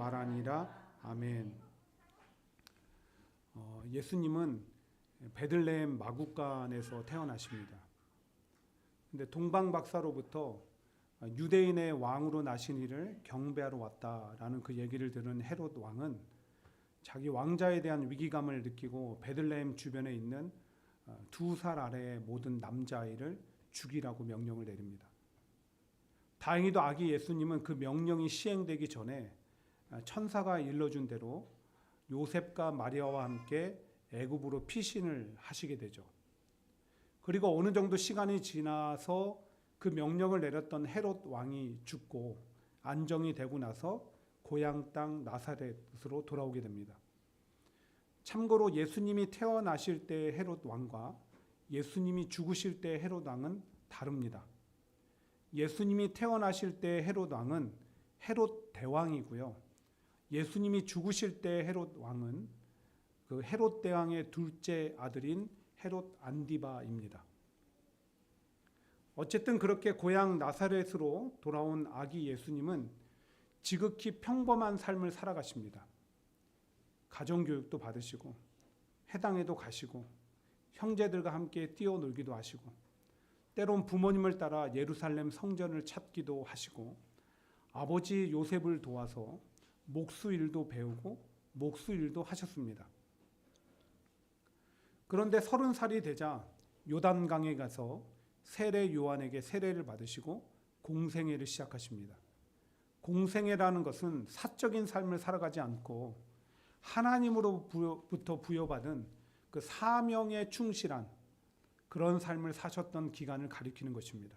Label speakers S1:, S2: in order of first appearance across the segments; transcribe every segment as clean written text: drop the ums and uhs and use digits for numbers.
S1: 말하니라. 아멘. 예수님은 베들레헴 마구간에서 태어나십니다. 근데 동방박사로부터 유대인의 왕으로 나신 이를 경배하러 왔다라는 그 얘기를 들은 헤롯 왕은 자기 왕자에 대한 위기감을 느끼고 베들레헴 주변에 있는 2살 아래의 모든 남자아이를 죽이라고 명령을 내립니다. 다행히도 아기 예수님은 그 명령이 시행되기 전에 천사가 일러준 대로 요셉과 마리아와 함께 애굽으로 피신을 하시게 되죠. 그리고 어느 정도 시간이 지나서 그 명령을 내렸던 헤롯 왕이 죽고 안정이 되고 나서 고향 땅 나사렛으로 돌아오게 됩니다. 참고로 예수님이 태어나실 때의 헤롯 왕과 예수님이 죽으실 때의 헤롯 왕은 다릅니다. 예수님이 태어나실 때의 헤롯 왕은 헤롯 대왕이고요. 예수님이 죽으실 때의 헤롯 왕은 그 헤롯 대왕의 둘째 아들인 헤롯 안디바입니다. 어쨌든 그렇게 고향 나사렛으로 돌아온 아기 예수님은 지극히 평범한 삶을 살아가십니다. 가정교육도 받으시고 해당에도 가시고 형제들과 함께 뛰어놀기도 하시고 때론 부모님을 따라 예루살렘 성전을 찾기도 하시고 아버지 요셉을 도와서 목수일도 배우고 목수일도 하셨습니다. 그런데 30살이 되자 요단강에 가서 세례 요한에게 세례를 받으시고 공생애를 시작하십니다. 공생애라는 것은 사적인 삶을 살아가지 않고 하나님으로부터 부여받은 그 사명에 충실한 그런 삶을 사셨던 기간을 가리키는 것입니다.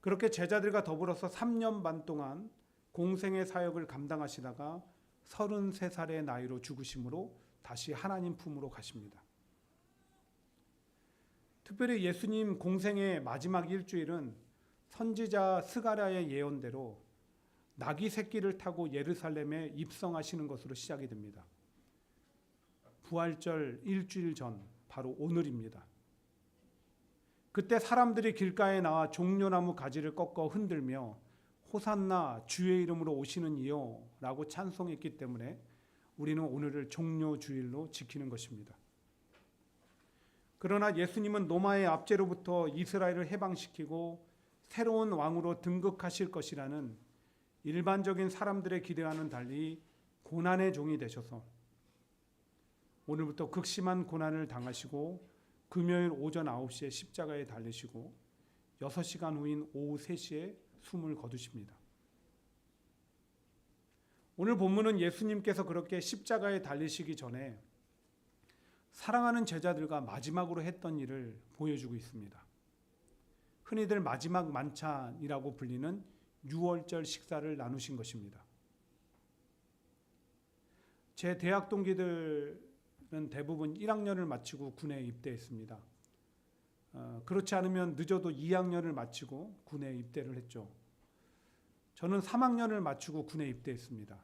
S1: 그렇게 제자들과 더불어서 3년 반 동안 공생애 사역을 감당하시다가 33살의 나이로 죽으심으로 다시 하나님 품으로 가십니다. 특별히 예수님 공생의 마지막 일주일은 선지자 스가랴의 예언대로 나귀 새끼를 타고 예루살렘에 입성하시는 것으로 시작이 됩니다. 부활절 일주일 전, 바로 오늘입니다. 그때 사람들이 길가에 나와 종려나무 가지를 꺾어 흔들며 호산나 주의 이름으로 오시는 이여 라고 찬송했기 때문에 우리는 오늘을 종려주일로 지키는 것입니다. 그러나 예수님은 로마의 압제로부터 이스라엘을 해방시키고 새로운 왕으로 등극하실 것이라는 일반적인 사람들의 기대와는 달리 고난의 종이 되셔서 오늘부터 극심한 고난을 당하시고 금요일 오전 9시에 십자가에 달리시고 6시간 후인 오후 3시에 숨을 거두십니다. 오늘 본문은 예수님께서 그렇게 십자가에 달리시기 전에 사랑하는 제자들과 마지막으로 했던 일을 보여주고 있습니다. 흔히들 마지막 만찬이라고 불리는 유월절 식사를 나누신 것입니다. 제 대학 동기들은 대부분 1학년을 마치고 군에 입대했습니다. 그렇지 않으면 늦어도 2학년을 마치고 군에 입대를 했죠. 저는 3학년을 마치고 군에 입대했습니다.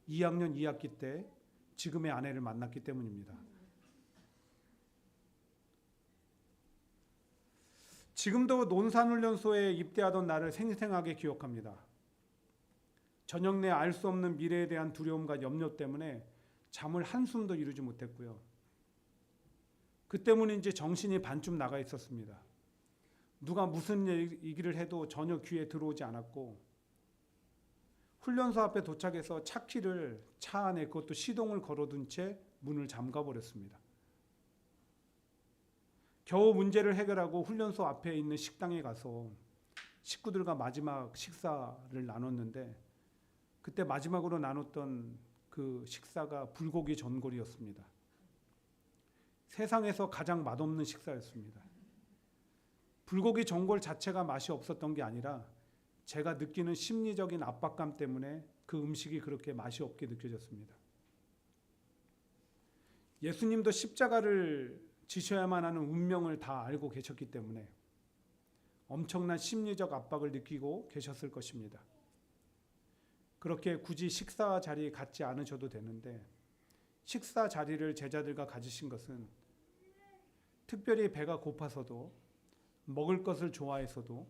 S1: 2학년 2학기 때 지금의 아내를 만났기 때문입니다. 지금도 논산훈련소에 입대하던 날을 생생하게 기억합니다. 저녁 내 알 수 없는 미래에 대한 두려움과 염려 때문에 잠을 한숨도 이루지 못했고요. 그 때문인지 정신이 반쯤 나가 있었습니다. 누가 무슨 얘기를 해도 전혀 귀에 들어오지 않았고 훈련소 앞에 도착해서 차키를 차 안에 그것도 시동을 걸어둔 채 문을 잠가버렸습니다. 겨우 문제를 해결하고 훈련소 앞에 있는 식당에 가서 식구들과 마지막 식사를 나눴는데 그때 마지막으로 나눴던 그 식사가 불고기 전골이었습니다. 세상에서 가장 맛없는 식사였습니다. 불고기 전골 자체가 맛이 없었던 게 아니라 제가 느끼는 심리적인 압박감 때문에 그 음식이 그렇게 맛이 없게 느껴졌습니다. 예수님도 십자가를 지셔야만 하는 운명을 다 알고 계셨기 때문에 엄청난 심리적 압박을 느끼고 계셨을 것입니다. 그렇게 굳이 식사 자리에 갖지 않으셔도 되는데 식사 자리를 제자들과 가지신 것은 특별히 배가 고파서도 먹을 것을 좋아해서도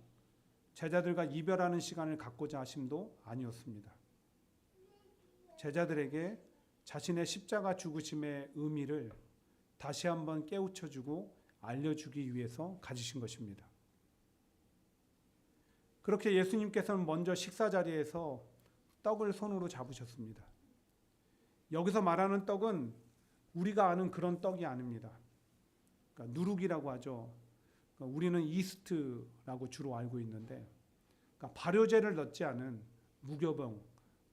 S1: 제자들과 이별하는 시간을 갖고자 하심도 아니었습니다. 제자들에게 자신의 십자가 죽으심의 의미를 다시 한번 깨우쳐주고 알려주기 위해서 가지신 것입니다. 그렇게 예수님께서는 먼저 식사 자리에서 떡을 손으로 잡으셨습니다. 여기서 말하는 떡은 우리가 아는 그런 떡이 아닙니다. 그러니까 누룩이라고 하죠. 그러니까 우리는 이스트라고 주로 알고 있는데, 그러니까 발효제를 넣지 않은 무교병,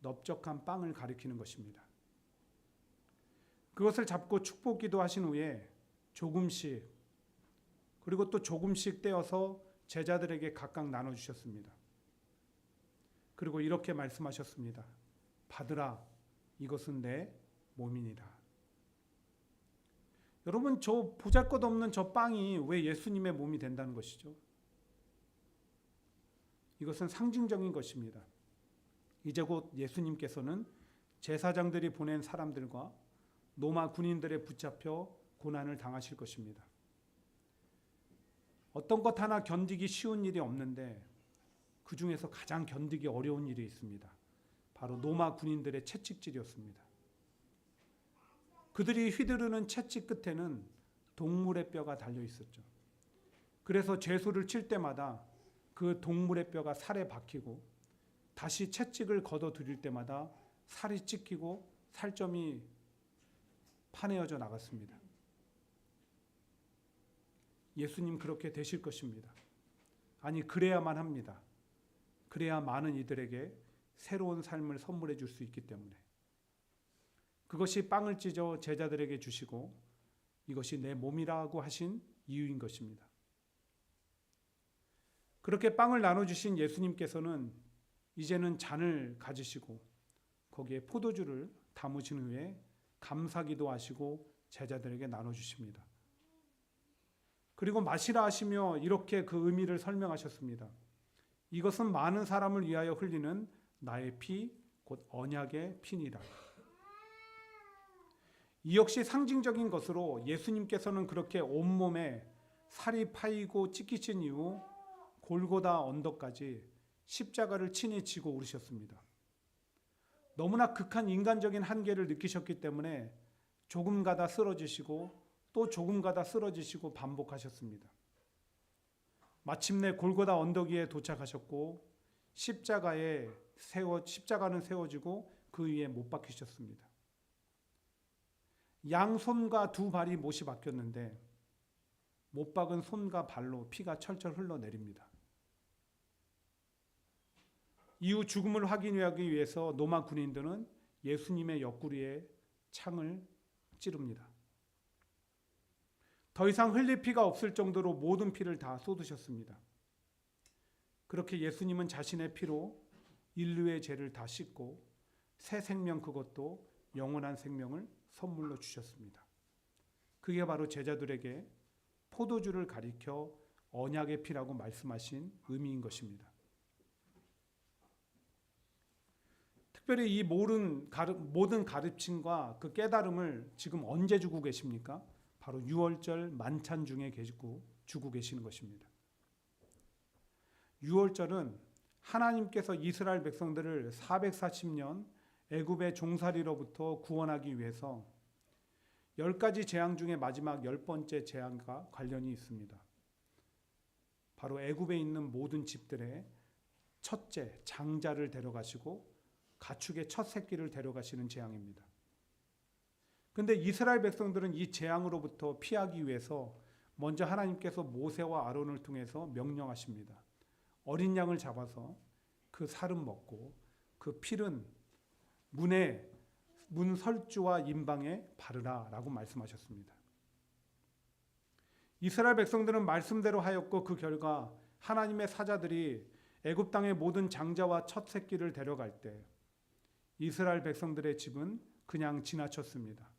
S1: 넓적한 빵을 가리키는 것입니다. 그것을 잡고 축복 기도하신 후에 조금씩, 그리고 또 조금씩 떼어서 제자들에게 각각 나눠주셨습니다. 그리고 이렇게 말씀하셨습니다. 받으라, 이것은 내 몸이니라. 여러분, 저 보잘것없는 저 빵이 왜 예수님의 몸이 된다는 것이죠? 이것은 상징적인 것입니다. 이제 곧 예수님께서는 제사장들이 보낸 사람들과 로마 군인들에 붙잡혀 고난을 당하실 것입니다. 어떤 것 하나 견디기 쉬운 일이 없는데 그 중에서 가장 견디기 어려운 일이 있습니다. 바로 로마 군인들의 채찍질이었습니다. 그들이 휘두르는 채찍 끝에는 동물의 뼈가 달려 있었죠. 그래서 죄수를 칠 때마다 그 동물의 뼈가 살에 박히고 다시 채찍을 걷어 들일 때마다 살이 찢기고 살점이 파내어져 나갔습니다. 예수님 그렇게 되실 것입니다. 아니, 그래야만 합니다. 그래야 많은 이들에게 새로운 삶을 선물해 줄 수 있기 때문에. 그것이 빵을 찢어 제자들에게 주시고 이것이 내 몸이라고 하신 이유인 것입니다. 그렇게 빵을 나눠주신 예수님께서는 이제는 잔을 가지시고 거기에 포도주를 담으신 후에 감사기도 하시고 제자들에게 나눠주십니다. 그리고 마시라 하시며 이렇게 그 의미를 설명하셨습니다. 이것은 많은 사람을 위하여 흘리는 나의 피, 곧 언약의 피니라. 이 역시 상징적인 것으로 예수님께서는 그렇게 온몸에 살이 파이고 찢기신 이후 골고다 언덕까지 십자가를 친히 지고 오르셨습니다. 너무나 극한 인간적인 한계를 느끼셨기 때문에 조금 가다 쓰러지시고 또 조금 가다 쓰러지시고 반복하셨습니다. 마침내 골고다 언덕 위에 도착하셨고 십자가는 세워지고 그 위에 못 박히셨습니다. 양손과 두 발이 못이 박혔는데 못 박은 손과 발로 피가 철철 흘러내립니다. 이후 죽음을 확인하기 위해서 로마 군인들은 예수님의 옆구리에 창을 찌릅니다. 더 이상 흘릴 피가 없을 정도로 모든 피를 다 쏟으셨습니다. 그렇게 예수님은 자신의 피로 인류의 죄를 다 씻고 새 생명, 그것도 영원한 생명을 선물로 주셨습니다. 그게 바로 제자들에게 포도주를 가리켜 언약의 피라고 말씀하신 의미인 것입니다. 특별히 이 모든 가르침과 그 깨달음을 지금 언제 주고 계십니까? 바로 6월절 만찬 중에 주고 계시는 것입니다. 6월절은 하나님께서 이스라엘 백성들을 440년 애굽의 종살이로부터 구원하기 위해서 10가지 재앙 중에 마지막 10번째 재앙과 관련이 있습니다. 바로 애굽에 있는 모든 집들의 첫째 장자를 데려가시고 가축의 첫 새끼를 데려가시는 재앙입니다. 그런데 이스라엘 백성들은 이 재앙으로부터 피하기 위해서 먼저 하나님께서 모세와 아론을 통해서 명령하십니다. 어린 양을 잡아서 그 살은 먹고 그 피는 문 설주와 임방에 바르라 라고 말씀하셨습니다. 이스라엘 백성들은 말씀대로 하였고 그 결과 하나님의 사자들이 애굽 땅의 모든 장자와 첫 새끼를 데려갈 때 이스라엘 백성들의 집은 그냥 지나쳤습니다.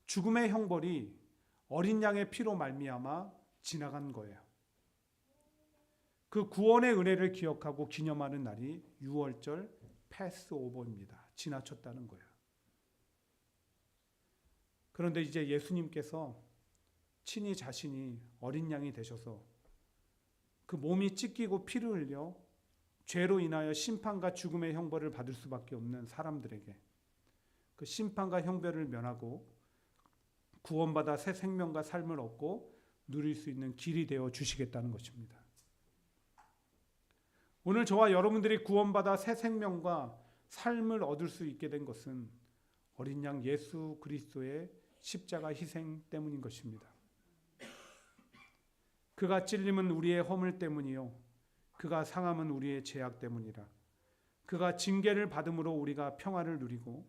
S1: 죽음의 형벌이 어린 양의 피로 말미암아 지나간 거예요. 그 구원의 은혜를 기억하고 기념하는 날이 6월절 패스오버입니다. 지나쳤다는 거예요. 그런데 이제 예수님께서 친히 자신이 어린 양이 되셔서 그 몸이 찢기고 피를 흘려 죄로 인하여 심판과 죽음의 형벌을 받을 수밖에 없는 사람들에게 그 심판과 형벌을 면하고 구원받아 새 생명과 삶을 얻고 누릴 수 있는 길이 되어 주시겠다는 것입니다. 오늘 저와 여러분들이 구원받아 새 생명과 삶을 얻을 수 있게 된 것은 어린 양 예수 그리스도의 십자가 희생 때문인 것입니다. 그가 찔림은 우리의 허물 때문이요 그가 상함은 우리의 죄악 때문이라. 그가 징계를 받음으로 우리가 평화를 누리고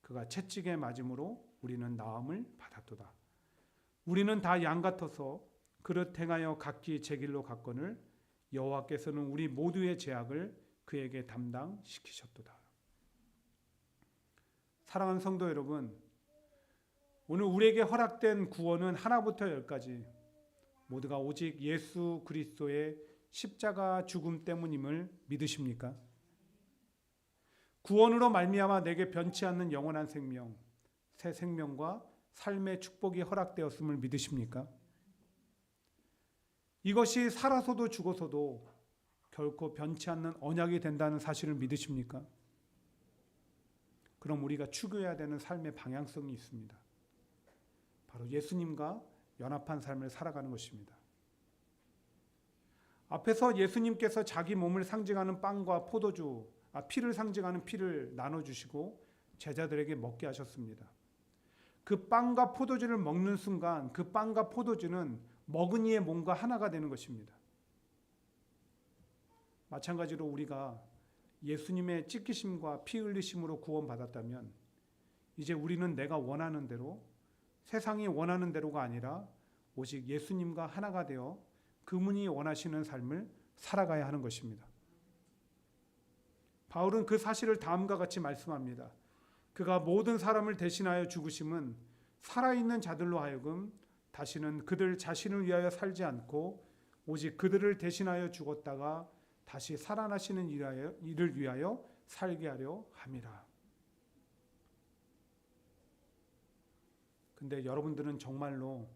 S1: 그가 채찍에 맞음으로 우리는 나음을 받았도다. 우리는 다 양 같아서 그릇 행하여 각기 제 길로 갔거늘 여호와께서는 우리 모두의 죄악을 그에게 담당시키셨도다. 사랑하는 성도 여러분, 오늘 우리에게 허락된 구원은 하나부터 열까지 모두가 오직 예수 그리스도의 십자가 죽음 때문임을 믿으십니까? 구원으로 말미암아 내게 변치 않는 영원한 생명, 새 생명과 삶의 축복이 허락되었음을 믿으십니까? 이것이 살아서도 죽어서도 결코 변치 않는 언약이 된다는 사실을 믿으십니까? 그럼 우리가 추구해야 되는 삶의 방향성이 있습니다. 바로 예수님과 연합한 삶을 살아가는 것입니다. 앞에서 예수님께서 자기 몸을 상징하는 빵과 포도주, 피를 상징하는 피를 나눠주시고 제자들에게 먹게 하셨습니다. 그 빵과 포도주를 먹는 순간 그 빵과 포도주는 먹은 이의 몸과 하나가 되는 것입니다. 마찬가지로 우리가 예수님의 찢기심과 피 흘리심으로 구원받았다면 이제 우리는 내가 원하는 대로, 세상이 원하는 대로가 아니라 오직 예수님과 하나가 되어 그분이 원하시는 삶을 살아가야 하는 것입니다. 바울은 그 사실을 다음과 같이 말씀합니다. 그가 모든 사람을 대신하여 죽으심은 살아있는 자들로 하여금 다시는 그들 자신을 위하여 살지 않고 오직 그들을 대신하여 죽었다가 다시 살아나시는 이를 위하여 살게 하려 함이라. 근데 여러분들은 정말로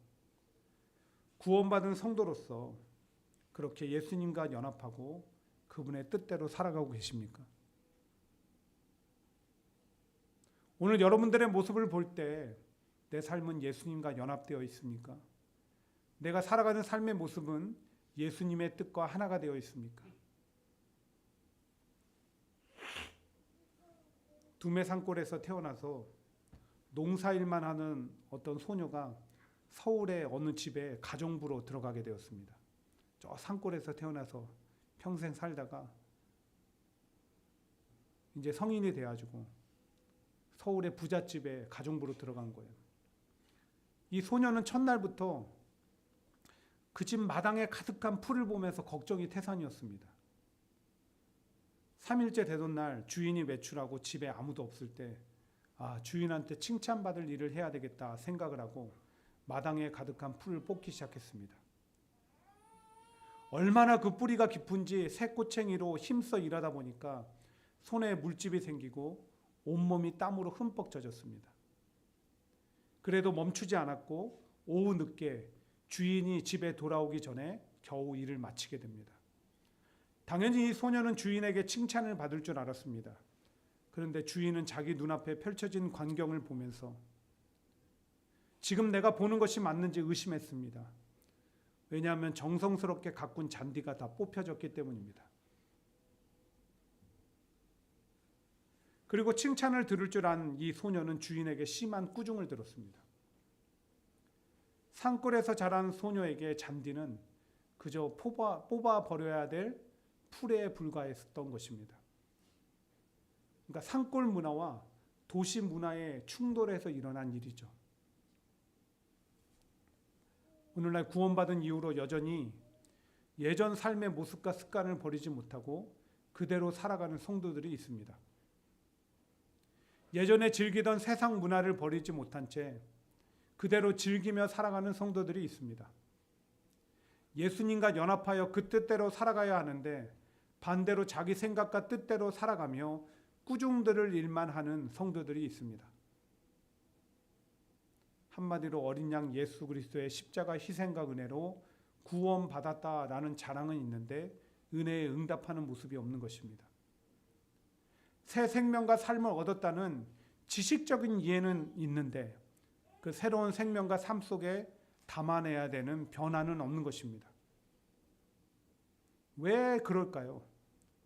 S1: 구원받은 성도로서 그렇게 예수님과 연합하고 그분의 뜻대로 살아가고 계십니까? 오늘 여러분들의 모습을 볼 때 내 삶은 예수님과 연합되어 있습니까? 내가 살아가는 삶의 모습은 예수님의 뜻과 하나가 되어 있습니까? 두메 산골에서 태어나서 농사일만 하는 어떤 소녀가 서울의 어느 집에 가정부로 들어가게 되었습니다. 저 산골에서 태어나서 평생 살다가 이제 성인이 돼가지고 서울의 부잣집에 가정부로 들어간 거예요. 이 소녀는 첫날부터 그 집 마당에 가득한 풀을 보면서 걱정이 태산이었습니다. 3일째 되던 날 주인이 외출하고 집에 아무도 없을 때 주인한테 칭찬받을 일을 해야 되겠다 생각을 하고 마당에 가득한 풀을 뽑기 시작했습니다. 얼마나 그 뿌리가 깊은지 새꼬챙이로 힘써 일하다 보니까 손에 물집이 생기고 온몸이 땀으로 흠뻑 젖었습니다. 그래도 멈추지 않았고 오후 늦게 주인이 집에 돌아오기 전에 겨우 일을 마치게 됩니다. 당연히 이 소녀는 주인에게 칭찬을 받을 줄 알았습니다. 그런데 주인은 자기 눈앞에 펼쳐진 광경을 보면서 지금 내가 보는 것이 맞는지 의심했습니다. 왜냐하면 정성스럽게 가꾼 잔디가 다 뽑혀졌기 때문입니다. 그리고 칭찬을 들을 줄 안 이 소녀는 주인에게 심한 꾸중을 들었습니다. 산골에서 자란 소녀에게 잔디는 그저 뽑아 버려야 될 풀에 불과했던 것입니다. 그러니까 산골 문화와 도시 문화의 충돌에서 일어난 일이죠. 오늘날 구원받은 이후로 여전히 예전 삶의 모습과 습관을 버리지 못하고 그대로 살아가는 성도들이 있습니다. 예전에 즐기던 세상 문화를 버리지 못한 채 그대로 즐기며 살아가는 성도들이 있습니다. 예수님과 연합하여 그 뜻대로 살아가야 하는데 반대로 자기 생각과 뜻대로 살아가며 꾸중들을 일만 하는 성도들이 있습니다. 한마디로 어린 양 예수 그리스도의 십자가 희생과 은혜로 구원받았다라는 자랑은 있는데 은혜에 응답하는 모습이 없는 것입니다. 새 생명과 삶을 얻었다는 지식적인 이해는 있는데 그 새로운 생명과 삶 속에 담아내야 되는 변화는 없는 것입니다. 왜 그럴까요?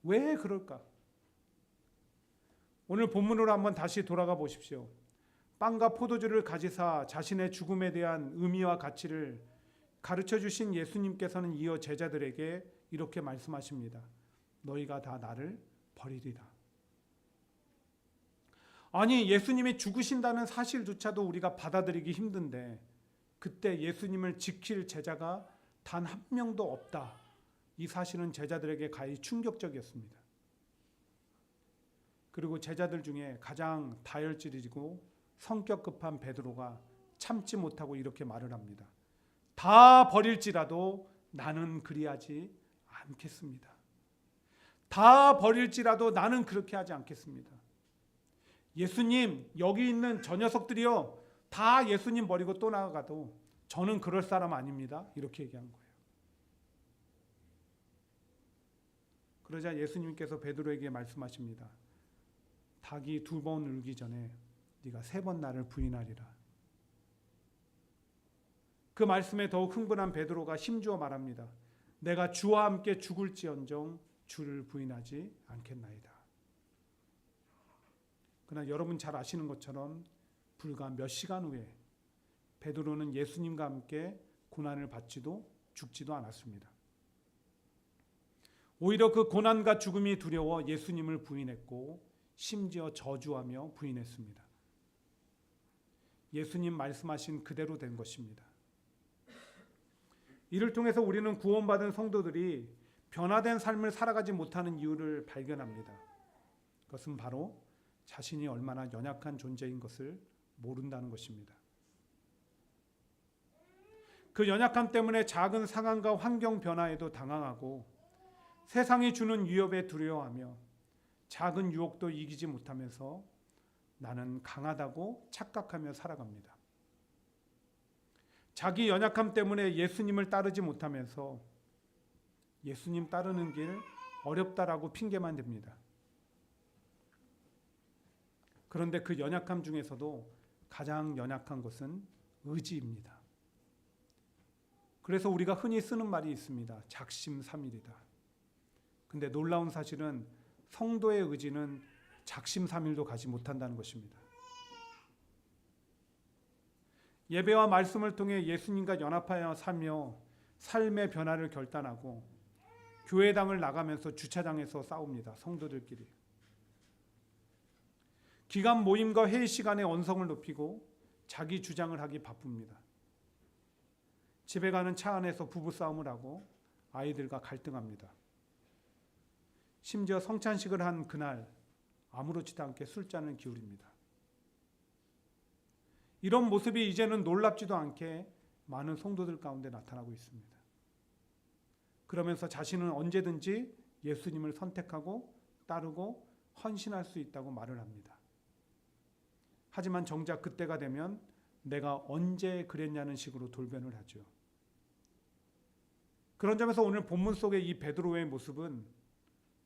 S1: 왜 그럴까? 오늘 본문으로 한번 다시 돌아가 보십시오. 빵과 포도주를 가지사 자신의 죽음에 대한 의미와 가치를 가르쳐 주신 예수님께서는 이어 제자들에게 이렇게 말씀하십니다. 너희가 다 나를 버리리라. 아니, 예수님이 죽으신다는 사실조차도 우리가 받아들이기 힘든데 그때 예수님을 지킬 제자가 단 한 명도 없다. 이 사실은 제자들에게 가히 충격적이었습니다. 그리고 제자들 중에 가장 다혈질이고 성격 급한 베드로가 참지 못하고 이렇게 말을 합니다. 다 버릴지라도 나는 그리하지 않겠습니다. 다 버릴지라도 나는 그렇게 하지 않겠습니다. 예수님, 여기 있는 저 녀석들이요, 다 예수님 버리고 또 나가도 저는 그럴 사람 아닙니다. 이렇게 얘기한 거예요. 그러자 예수님께서 베드로에게 말씀하십니다. 닭이 2번 울기 전에 네가 3번 나를 부인하리라. 그 말씀에 더욱 흥분한 베드로가 힘주어 말합니다. 내가 주와 함께 죽을지언정 주를 부인하지 않겠나이다. 그러나 여러분 잘 아시는 것처럼 불과 몇 시간 후에 베드로는 예수님과 함께 고난을 받지도 죽지도 않았습니다. 오히려 그 고난과 죽음이 두려워 예수님을 부인했고 심지어 저주하며 부인했습니다. 예수님 말씀하신 그대로 된 것입니다. 이를 통해서 우리는 구원받은 성도들이 변화된 삶을 살아가지 못하는 이유를 발견합니다. 그것은 바로 자신이 얼마나 연약한 존재인 것을 모른다는 것입니다. 그 연약함 때문에 작은 상황과 환경 변화에도 당황하고 세상이 주는 위협에 두려워하며 작은 유혹도 이기지 못하면서 나는 강하다고 착각하며 살아갑니다. 자기 연약함 때문에 예수님을 따르지 못하면서 예수님 따르는 길 어렵다라고 핑계만 댑니다. 그런데 그 연약함 중에서도 가장 연약한 것은 의지입니다. 그래서 우리가 흔히 쓰는 말이 있습니다. 작심삼일이다. 근데 놀라운 사실은 성도의 의지는 작심삼일도 가지 못한다는 것입니다. 예배와 말씀을 통해 예수님과 연합하여 살며 삶의 변화를 결단하고 교회당을 나가면서 주차장에서 싸웁니다. 성도들끼리. 기관 모임과 회의 시간에 언성을 높이고 자기 주장을 하기 바쁩니다. 집에 가는 차 안에서 부부싸움을 하고 아이들과 갈등합니다. 심지어 성찬식을 한 그날 아무렇지도 않게 술잔을 기울입니다. 이런 모습이 이제는 놀랍지도 않게 많은 성도들 가운데 나타나고 있습니다. 그러면서 자신은 언제든지 예수님을 선택하고 따르고 헌신할 수 있다고 말을 합니다. 하지만 정작 그때가 되면 내가 언제 그랬냐는 식으로 돌변을 하죠. 그런 점에서 오늘 본문 속의 이 베드로의 모습은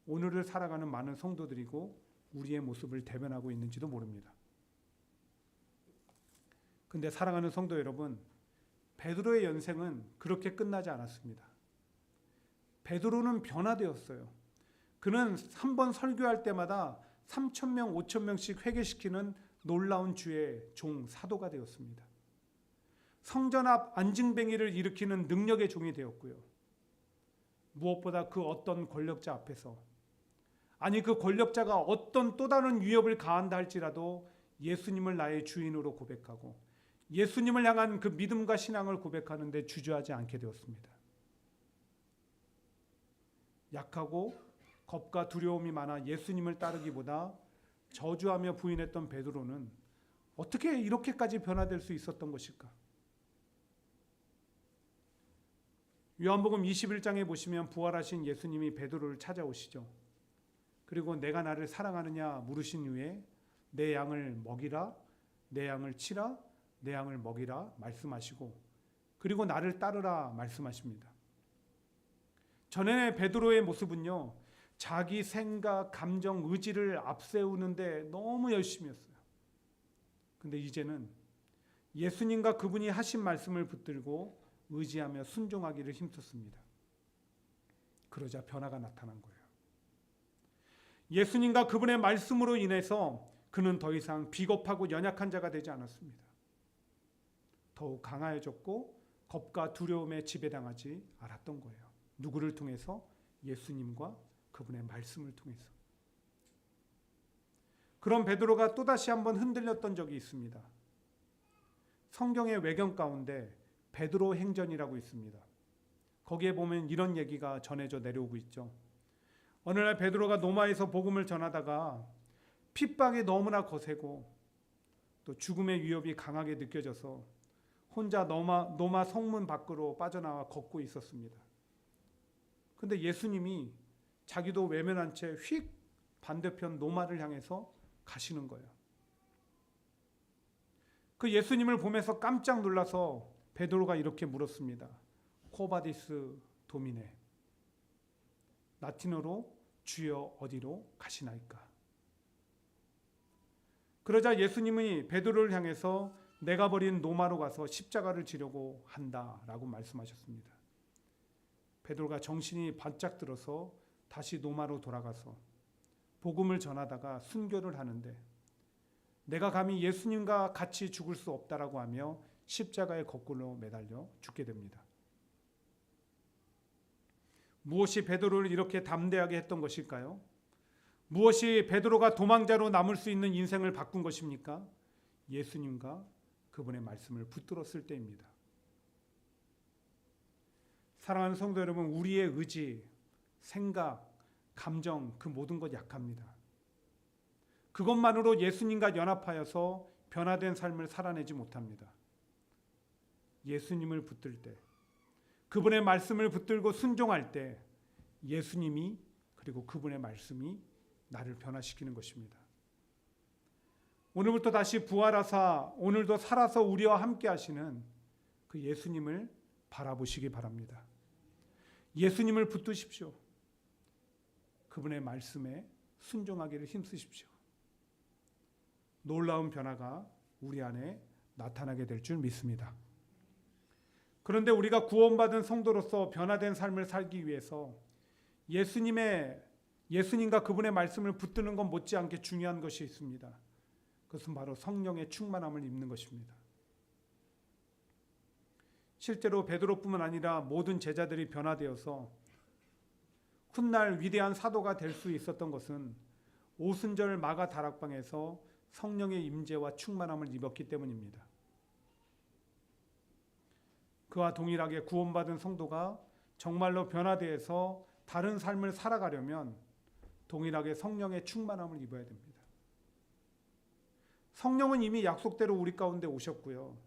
S1: 오늘을 살아가는 많은 성도들이고 우리의 모습을 대변하고 있는지도 모릅니다. 근데 사랑하는 성도 여러분, 베드로의 연생은 그렇게 끝나지 않았습니다. 베드로는 변화되었어요. 그는 한 번 설교할 때마다 3,000명, 5,000명씩 회개시키는 놀라운 주의 종, 사도가 되었습니다. 성전 앞 안징뱅이를 일으키는 능력의 종이 되었고요. 무엇보다 그 어떤 권력자 앞에서, 아니 그 권력자가 어떤 또 다른 위협을 가한다 할지라도 예수님을 나의 주인으로 고백하고 예수님을 향한 그 믿음과 신앙을 고백하는데 주저하지 않게 되었습니다. 약하고 겁과 두려움이 많아 예수님을 따르기보다 저주하며 부인했던 베드로는 어떻게 이렇게까지 변화될 수 있었던 것일까? 요한복음 21장에 보시면 부활하신 예수님이 베드로를 찾아오시죠. 그리고 내가 나를 사랑하느냐 물으신 후에 내 양을 먹이라, 내 양을 치라, 내 양을 먹이라 말씀하시고 그리고 나를 따르라 말씀하십니다. 전에 베드로의 모습은요, 자기 생각, 감정, 의지를 앞세우는데 너무 열심히 했어요. 근데 이제는 예수님과 그분이 하신 말씀을 붙들고 의지하며 순종하기를 힘썼습니다. 그러자 변화가 나타난 거예요. 예수님과 그분의 말씀으로 인해서 그는 더 이상 비겁하고 연약한 자가 되지 않았습니다. 더욱 강하여졌고 겁과 두려움에 지배당하지 않았던 거예요. 누구를 통해서? 예수님과 그분의 말씀을 통해서. 그런 베드로가 또다시 한번 흔들렸던 적이 있습니다. 성경의 외경 가운데 베드로 행전이라고 있습니다. 거기에 보면 이런 얘기가 전해져 내려오고 있죠. 어느 날 베드로가 노마에서 복음을 전하다가 핍박이 너무나 거세고 또 죽음의 위협이 강하게 느껴져서 혼자 노마 성문 밖으로 빠져나와 걷고 있었습니다. 근데 예수님이 자기도 외면한 채 휙 반대편 노마를 향해서 가시는 거예요. 그 예수님을 보면서 깜짝 놀라서 베드로가 이렇게 물었습니다. 코바디스 도미네. 라틴어로 주여 어디로 가시나이까? 그러자 예수님이 베드로를 향해서 내가 버린 노마로 가서 십자가를 지려고 한다라고 말씀하셨습니다. 베드로가 정신이 바짝 들어서 다시 노마로 돌아가서 복음을 전하다가 순교를 하는데 내가 감히 예수님과 같이 죽을 수 없다라고 하며 십자가에 거꾸로 매달려 죽게 됩니다. 무엇이 베드로를 이렇게 담대하게 했던 것일까요? 무엇이 베드로가 도망자로 남을 수 있는 인생을 바꾼 것입니까? 예수님과 그분의 말씀을 붙들었을 때입니다. 사랑하는 성도 여러분, 우리의 의지, 생각, 감정 그 모든 것 약합니다. 그것만으로 예수님과 연합하여서 변화된 삶을 살아내지 못합니다. 예수님을 붙들 때, 그분의 말씀을 붙들고 순종할 때 예수님이 그리고 그분의 말씀이 나를 변화시키는 것입니다. 오늘부터 다시 부활하사 오늘도 살아서 우리와 함께 하시는 그 예수님을 바라보시기 바랍니다. 예수님을 붙드십시오. 그분의 말씀에 순종하기를 힘쓰십시오. 놀라운 변화가 우리 안에 나타나게 될 줄 믿습니다. 그런데 우리가 구원받은 성도로서 변화된 삶을 살기 위해서 예수님과 그분의 말씀을 붙드는 것 못지않게 중요한 것이 있습니다. 그것은 바로 성령의 충만함을 입는 것입니다. 실제로 베드로뿐만 아니라 모든 제자들이 변화되어서 훗날 위대한 사도가 될 수 있었던 것은 오순절 마가 다락방에서 성령의 임재와 충만함을 입었기 때문입니다. 그와 동일하게 구원받은 성도가 정말로 변화되어서 다른 삶을 살아가려면 동일하게 성령의 충만함을 입어야 됩니다. 성령은 이미 약속대로 우리 가운데 오셨고요.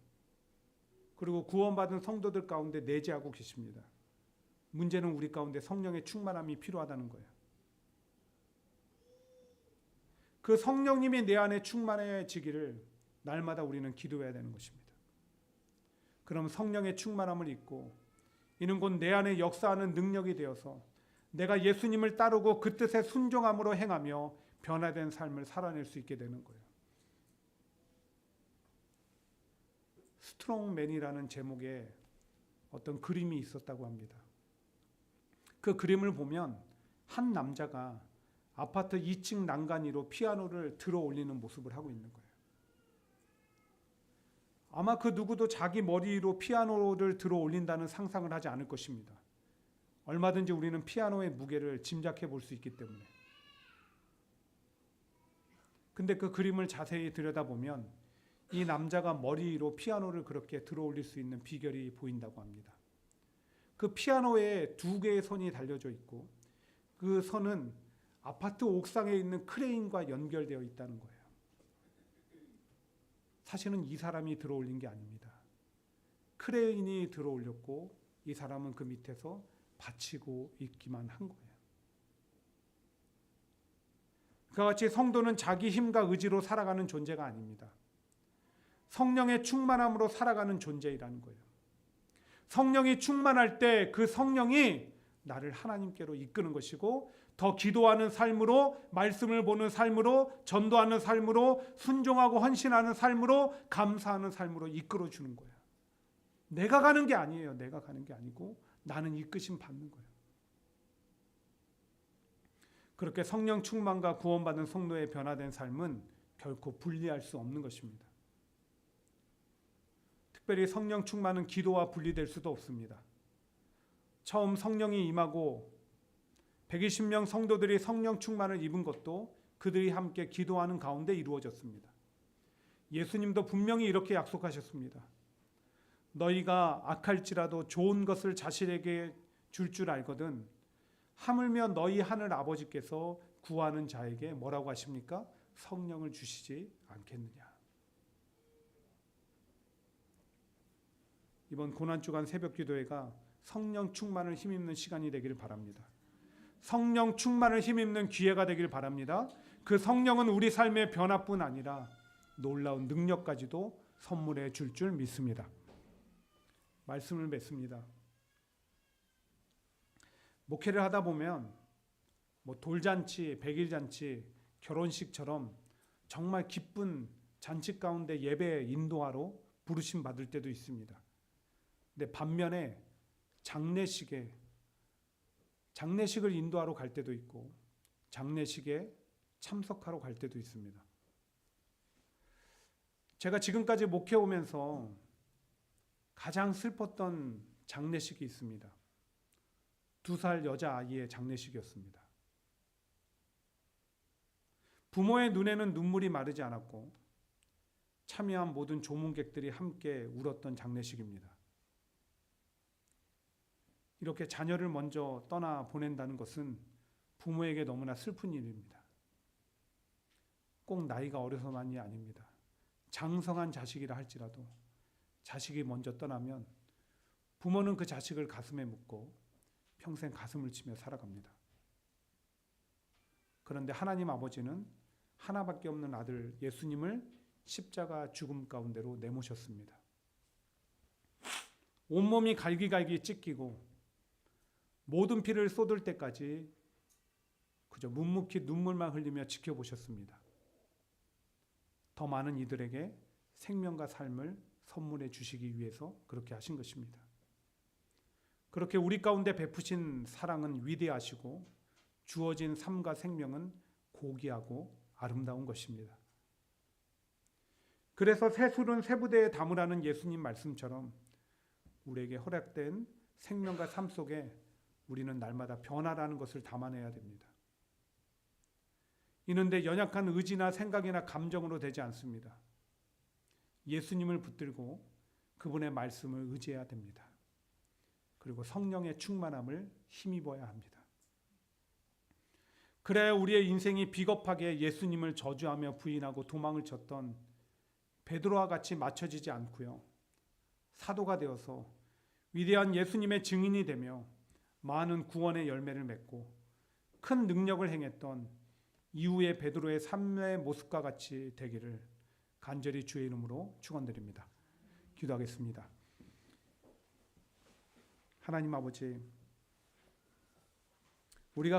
S1: 그리고 구원받은 성도들 가운데 내재하고 계십니다. 문제는 우리 가운데 성령의 충만함이 필요하다는 거예요. 그 성령님이 내 안에 충만해지기를 날마다 우리는 기도해야 되는 것입니다. 그럼 성령의 충만함을 입고 이는 곧 내 안에 역사하는 능력이 되어서 내가 예수님을 따르고 그 뜻에 순종함으로 행하며 변화된 삶을 살아낼 수 있게 되는 거예요. 스트롱맨이라는 제목의 어떤 그림이 있었다고 합니다. 그 그림을 보면 한 남자가 아파트 2층 난간 위로 피아노를 들어 올리는 모습을 하고 있는 거예요. 아마 그 누구도 자기 머리 위로 피아노를 들어 올린다는 상상을 하지 않을 것입니다. 얼마든지 우리는 피아노의 무게를 짐작해 볼 수 있기 때문에. 근데 그 그림을 자세히 들여다보면 이 남자가 머리 위로 피아노를 그렇게 들어 올릴 수 있는 비결이 보인다고 합니다. 그 피아노에 2개의 선이 달려져 있고 그 선은 아파트 옥상에 있는 크레인과 연결되어 있다는 거예요. 사실은 이 사람이 들어 올린 게 아닙니다. 크레인이 들어 올렸고 이 사람은 그 밑에서 받치고 있기만 한 거예요. 그와 같이 성도는 자기 힘과 의지로 살아가는 존재가 아닙니다. 성령의 충만함으로 살아가는 존재이라는 거예요. 성령이 충만할 때 그 성령이 나를 하나님께로 이끄는 것이고, 더 기도하는 삶으로, 말씀을 보는 삶으로, 전도하는 삶으로, 순종하고 헌신하는 삶으로, 감사하는 삶으로 이끌어 주는 거예요. 내가 가는 게 아니에요. 내가 가는 게 아니고 나는 이끄심 받는 거예요. 그렇게 성령 충만과 구원받은 성도의 변화된 삶은 결코 분리할 수 없는 것입니다. 특별히 성령 충만은 기도와 분리될 수도 없습니다. 처음 성령이 임하고 120명 성도들이 성령 충만을 입은 것도 그들이 함께 기도하는 가운데 이루어졌습니다. 예수님도 분명히 이렇게 약속하셨습니다. 너희가 악할지라도 좋은 것을 자신에게 줄 알거든 하물며 너희 하늘 아버지께서 구하는 자에게 뭐라고 하십니까? 성령을 주시지 않겠느냐. 이번 고난주간 새벽기도회가 성령 충만을 힘입는 시간이 되기를 바랍니다. 성령 충만을 힘입는 기회가 되길 바랍니다. 그 성령은 우리 삶의 변화뿐 아니라 놀라운 능력까지도 선물해 줄 줄 믿습니다. 말씀을 맺습니다. 목회를 하다 보면 돌잔치, 백일잔치, 결혼식처럼 정말 기쁜 잔치 가운데 예배 인도하러 부르심 받을 때도 있습니다. 근데 반면에 장례식을 인도하러 갈 때도 있고 장례식에 참석하러 갈 때도 있습니다. 제가 지금까지 목회 오면서 가장 슬펐던 장례식이 있습니다. 2살 여자아이의 장례식이었습니다. 부모의 눈에는 눈물이 마르지 않았고 참여한 모든 조문객들이 함께 울었던 장례식입니다. 이렇게 자녀를 먼저 떠나 보낸다는 것은 부모에게 너무나 슬픈 일입니다. 꼭 나이가 어려서만이 아닙니다. 장성한 자식이라 할지라도 자식이 먼저 떠나면 부모는 그 자식을 가슴에 묻고 평생 가슴을 치며 살아갑니다. 그런데 하나님 아버지는 하나밖에 없는 아들 예수님을 십자가 죽음 가운데로 내모셨습니다. 온몸이 갈기갈기 찢기고 모든 피를 쏟을 때까지 그저 묵묵히 눈물만 흘리며 지켜보셨습니다. 더 많은 이들에게 생명과 삶을 선물해 주시기 위해서 그렇게 하신 것입니다. 그렇게 우리 가운데 베푸신 사랑은 위대하시고 주어진 삶과 생명은 고귀하고 아름다운 것입니다. 그래서 새술은 새부대에 담으라는 예수님 말씀처럼 우리에게 허락된 생명과 삶 속에 우리는 날마다 변화라는 것을 담아내야 됩니다. 이는데 연약한 의지나 생각이나 감정으로 되지 않습니다. 예수님을 붙들고 그분의 말씀을 의지해야 됩니다. 그리고 성령의 충만함을 힘입어야 합니다. 그래야 우리의 인생이 비겁하게 예수님을 저주하며 부인하고 도망을 쳤던 베드로와 같이 맞춰지지 않고요. 사도가 되어서 위대한 예수님의 증인이 되며 많은 구원의 열매를 맺고 큰 능력을 행했던 이후의 베드로의 삶의 모습과 같이 되기를 간절히 주의 이름으로 축원드립니다. 기도하겠습니다. 하나님 아버지, 우리가